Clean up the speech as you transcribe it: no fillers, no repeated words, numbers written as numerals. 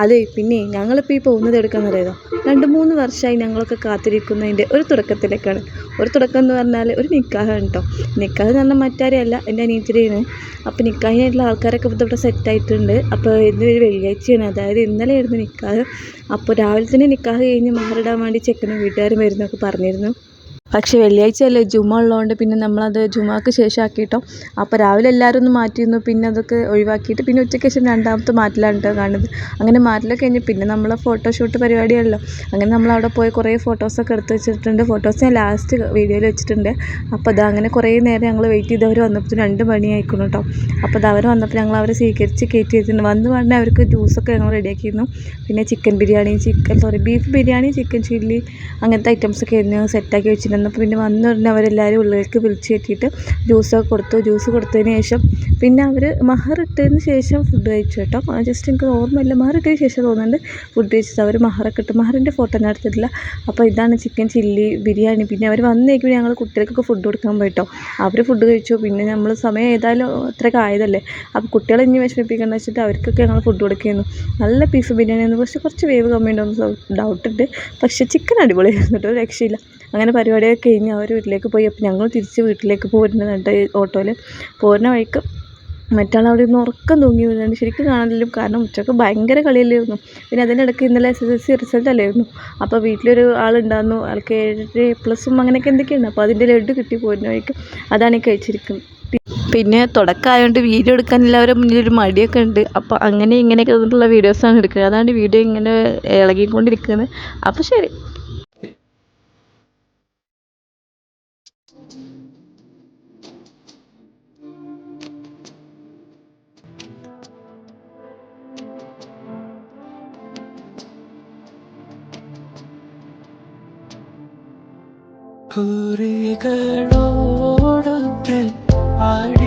അതെ, പിന്നെ ഞങ്ങളിപ്പോൾ ഈ പോകുന്നത് എടുക്കാന്ന് അറിയാമോ? 2-3 വർഷമായി ഞങ്ങളൊക്കെ കാത്തിരിക്കുന്നതിൻ്റെ ഒരു തുടക്കത്തിലേക്കാണ്. ഒരു തുടക്കം എന്ന് പറഞ്ഞാൽ ഒരു നിക്കാഹാണ് കേട്ടോ. നിക്കാഹ് എന്ന് പറഞ്ഞാൽ മറ്റാരെയല്ല, എൻ്റെ അനിയത്തിയാണ്. അപ്പോൾ നിക്കാഹിനായിട്ടുള്ള ആൾക്കാരൊക്കെ ഇവിടെ സെറ്റായിട്ടുണ്ട്. അപ്പോൾ ഇന്നൊരു വെള്ളിയാഴ്ചയാണ്, അതായത് ഇന്നലെയായിരുന്നു നിക്കാഹ്. അപ്പോൾ രാവിലെ തന്നെ നിക്കാഹ് കഴിഞ്ഞ് മഹറിടാൻ വേണ്ടി ചെക്കനും വീട്ടുകാരും വരുന്നൊക്കെ പറഞ്ഞിരുന്നു. പക്ഷേ വെള്ളിയാഴ്ചയല്ലേ, ജുമ ഉള്ളതുകൊണ്ട് പിന്നെ നമ്മളത് ജുമാക്ക് ശേഷം ആക്കിയിട്ടോ. അപ്പോൾ രാവിലെ എല്ലാവരും ഒന്ന് മാറ്റിയിരുന്നു, പിന്നെ അതൊക്കെ ഒഴിവാക്കിയിട്ട് പിന്നെ ഉച്ചയ്ക്ക് ശേഷം രണ്ടാമത്തെ മാറ്റലാണ് കേട്ടോ കാണുന്നത്. അങ്ങനെ മാറ്റലൊക്കെ കഴിഞ്ഞ് പിന്നെ നമ്മളെ ഫോട്ടോഷൂട്ട് പരിപാടിയാണല്ലോ. അങ്ങനെ നമ്മളവിടെ പോയി കുറേ ഫോട്ടോസൊക്കെ എടുത്ത് വെച്ചിട്ടുണ്ട്. ഫോട്ടോസ് ഞാൻ ലാസ്റ്റ് വീഡിയോയിൽ വെച്ചിട്ടുണ്ട്. അപ്പോൾ അത് അങ്ങനെ കുറേ നേരം ഞങ്ങൾ വെയിറ്റ് ചെയ്ത് അവർ വന്നപ്പോൾ 2 മണി ആയിക്കണം കേട്ടോ. അപ്പോൾ അത് അവർ വന്നപ്പോൾ ഞങ്ങൾ അവരെ സ്വീകരിച്ച് കയറ്റി വെച്ചിട്ടുണ്ട്. വന്ന് പറഞ്ഞാൽ അവർക്ക് ജ്യൂസൊക്കെ ഞങ്ങൾ റെഡിയാക്കിയിരുന്നു. പിന്നെ ബീഫ് ബിരിയാണി, ചിക്കൻ ചില്ലി അങ്ങനത്തെ ഐറ്റംസൊക്കെ ആയിരുന്നു സെറ്റാക്കി വെച്ചിട്ടുണ്ട്. അപ്പോൾ പിന്നെ വന്ന് പറഞ്ഞാൽ അവരെല്ലാവരും ഉള്ളിലേക്ക് വിളിച്ച് കയറ്റിയിട്ട് ജ്യൂസൊക്കെ കൊടുത്തു. ജ്യൂസ് കൊടുത്തതിന് ശേഷം പിന്നെ അവർ മഹറിട്ടതിന് ശേഷം ഫുഡ് കഴിച്ചു കേട്ടോ. ജസ്റ്റ് എനിക്ക് ഓർമ്മയില്ല, മഹറിട്ടതിന് ശേഷം തോന്നുന്നുണ്ട് ഫുഡ് കഴിച്ചത്. അവർ മഹറൊക്കെ ഇട്ടു. മഹറിൻ്റെ ഫോട്ടോ ഞാൻ എടുത്തിട്ടില്ല. അപ്പോൾ ഇതാണ് ചിക്കൻ ചില്ലി ബിരിയാണി. പിന്നെ അവർ വന്നേക്കും ഞങ്ങൾ കുട്ടികൾക്കൊക്കെ ഫുഡ് കൊടുക്കാൻ പോയിട്ടോ. അവർ ഫുഡ് കഴിച്ചു. പിന്നെ നമ്മൾ സമയം ഏതായാലും അത്രയൊക്കെ ആയതല്ലേ, അപ്പോൾ കുട്ടികളെ ഇനി വിഷമിപ്പിക്കേണ്ട വെച്ചിട്ട് അവർക്കൊക്കെ ഞങ്ങൾ ഫുഡ് കൊടുക്കുകയായിരുന്നു. നല്ല പീസ് ബിരിയാണിയായിരുന്നു, പക്ഷേ കുറച്ച് വേവ് കമ്മിയുണ്ടോയെന്ന് ഡൗട്ടുണ്ട്. പക്ഷേ ചിക്കൻ അടിപൊളിയായിരുന്നു കേട്ടോ, രക്ഷയില്ല. അങ്ങനെ പരിപാടിയൊക്കെ കഴിഞ്ഞ് അവർ വീട്ടിലേക്ക് പോയി. അപ്പോൾ ഞങ്ങൾ തിരിച്ച് വീട്ടിലേക്ക് പോരുന്നുണ്ട് ഓട്ടോയിൽ. പോരുന്ന വഴിക്ക് മറ്റാൾ അവിടെ നിന്ന് ഉറക്കം തൂങ്ങി വീഴുന്നുണ്ട്. ശരിക്കും കാണലില്ല, കാരണം ഉച്ചക്ക് ഭയങ്കര കളിയല്ലായിരുന്നു. പിന്നെ അതിനിടയ്ക്ക് ഇന്നലെ SSLC റിസൾട്ട് അല്ലായിരുന്നു. അപ്പോൾ വീട്ടിലൊരു ആളുണ്ടായിരുന്നു, ആൾക്ക് 7+ അങ്ങനെയൊക്കെ എന്തൊക്കെയുണ്ട്. അപ്പോൾ അതിൻ്റെ ലഡ്ഡു കിട്ടി പോരുന്ന വഴിക്ക്, അതാണ് ഈ കഴിച്ചിരിക്കുന്നത്. പിന്നെ തുടക്കമായതുകൊണ്ട് വീഡിയോ എടുക്കാൻ എല്ലാവരും മുന്നിലൊരു മടിയൊക്കെ ഉണ്ട്. അപ്പോൾ അങ്ങനെ ഇങ്ങനെയൊക്കെ ഉള്ള വീഡിയോസാണ് എടുക്കുന്നത്. അതാണ് വീഡിയോ ഇങ്ങനെ ഇളകിക്കൊണ്ടിരിക്കുന്നത്. അപ്പോൾ ശരി. കുറികളോടൊത്ത് ആടി